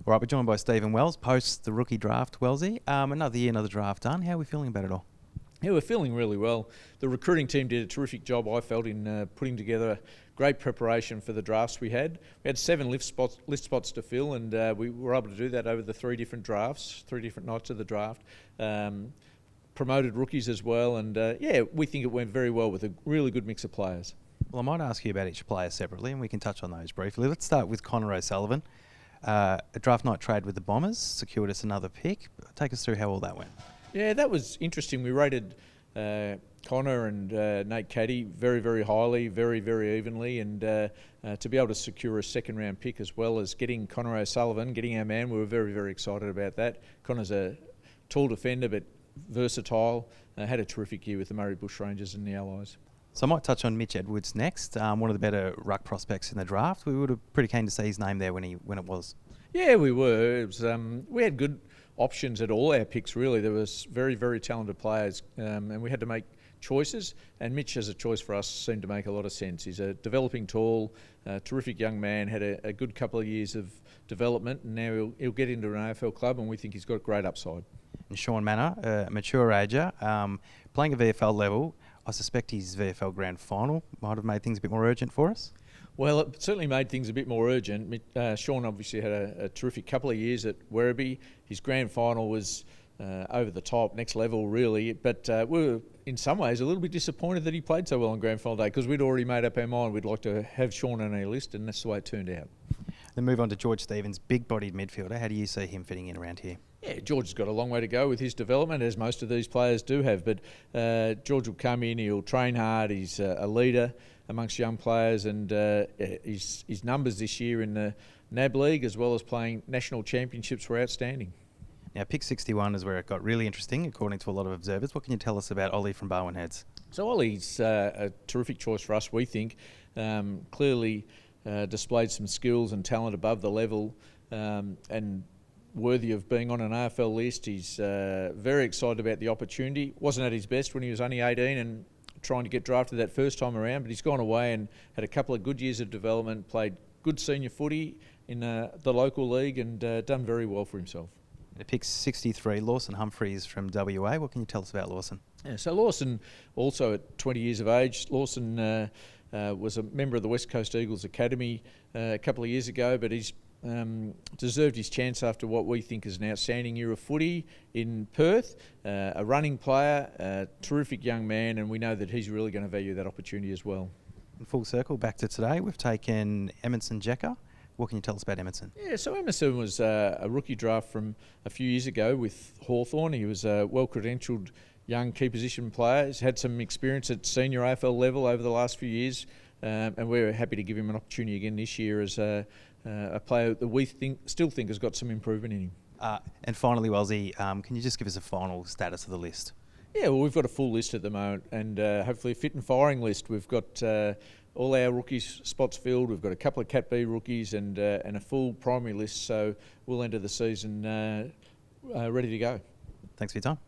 All right, we're joined by Stephen Wells, post the rookie draft, Wellsy. Another year, another draft done. How are we feeling about it all? Yeah, we're feeling really well. The recruiting team did a terrific job, I felt, in putting together great preparation for the drafts we had. We had 7 list spots to fill, and we were able to do that over the 3 different drafts, 3 different nights of the draft. Promoted rookies as well, and yeah, we think it went very well with a really good mix of players. Well, I might ask you about each player separately, and we can touch on those briefly. Let's start with Connor O'Sullivan. A draft night trade with the Bombers secured us another pick. Take us through how all that went. Yeah, that was interesting. We rated Connor and Nate Caddy very, very highly, very, very evenly, and to be able to secure a second-round pick as well as getting Connor O'Sullivan, getting our man, we were very, very excited about that. Connor's a tall defender but versatile, had a terrific year with the Murray Bushrangers and the Allies. So I might touch on Mitch Edwards next, one of the better ruck prospects in the draft. We would have pretty keen to see his name there when it was. Yeah, we were. It was, we had good options at all our picks, really. There was very, very talented players, and we had to make choices, and Mitch as a choice for us seemed to make a lot of sense. He's a developing tall, terrific young man, had a good couple of years of development, and now he'll get into an AFL club, and we think he's got great upside. And Sean Manor, a mature Ager, playing at VFL level. I suspect his VFL Grand Final might have made things a bit more urgent for us. Well, it certainly made things a bit more urgent. Sean obviously had a terrific couple of years at Werribee. His Grand Final was over the top, next level really, but we were in some ways a little bit disappointed that he played so well on Grand Final day because we'd already made up our mind we'd like to have Sean on our list, and that's the way it turned out. Then move on to George Stevens, big-bodied midfielder. How do you see him fitting in around here? Yeah, George has got a long way to go with his development, as most of these players do have, but George will come in, he'll train hard, he's a leader amongst young players, and his numbers this year in the NAB League as well as playing national championships were outstanding. Now, pick 61 is where it got really interesting, according to a lot of observers. What can you tell us about Olleh from Barwon Heads? So Olleh's a terrific choice for us, we think. Clearly displayed some skills and talent above the level, and worthy of being on an AFL list. He's very excited about the opportunity. Wasn't at his best when he was only 18 and trying to get drafted that first time around, but he's gone away and had a couple of good years of development, played good senior footy in the local league, and done very well for himself. It picks 63, Lawson Humphrey is from WA. What can you tell us about Lawson? Yeah, so Lawson, also at 20 years of age, Lawson was a member of the West Coast Eagles Academy a couple of years ago, but he's deserved his chance after what we think is an outstanding year of footy in Perth. A running player, a terrific young man, and we know that he's really going to value that opportunity as well. In full circle, back to today, we've taken Emerson Jecker. What can you tell us about Emerson? Yeah, so Emerson was a rookie draft from a few years ago with Hawthorn. He was a well-credentialed young key position player. He's had some experience at senior AFL level over the last few years, and we're happy to give him an opportunity again this year as a player that we still think has got some improvement in him. And finally, Wellsy, can you just give us a final status of the list? Yeah, well, we've got a full list at the moment, and hopefully a fit and firing list. We've got all our rookies spots filled. We've got a couple of Cat B rookies and a full primary list, so we'll enter the season ready to go. Thanks for your time.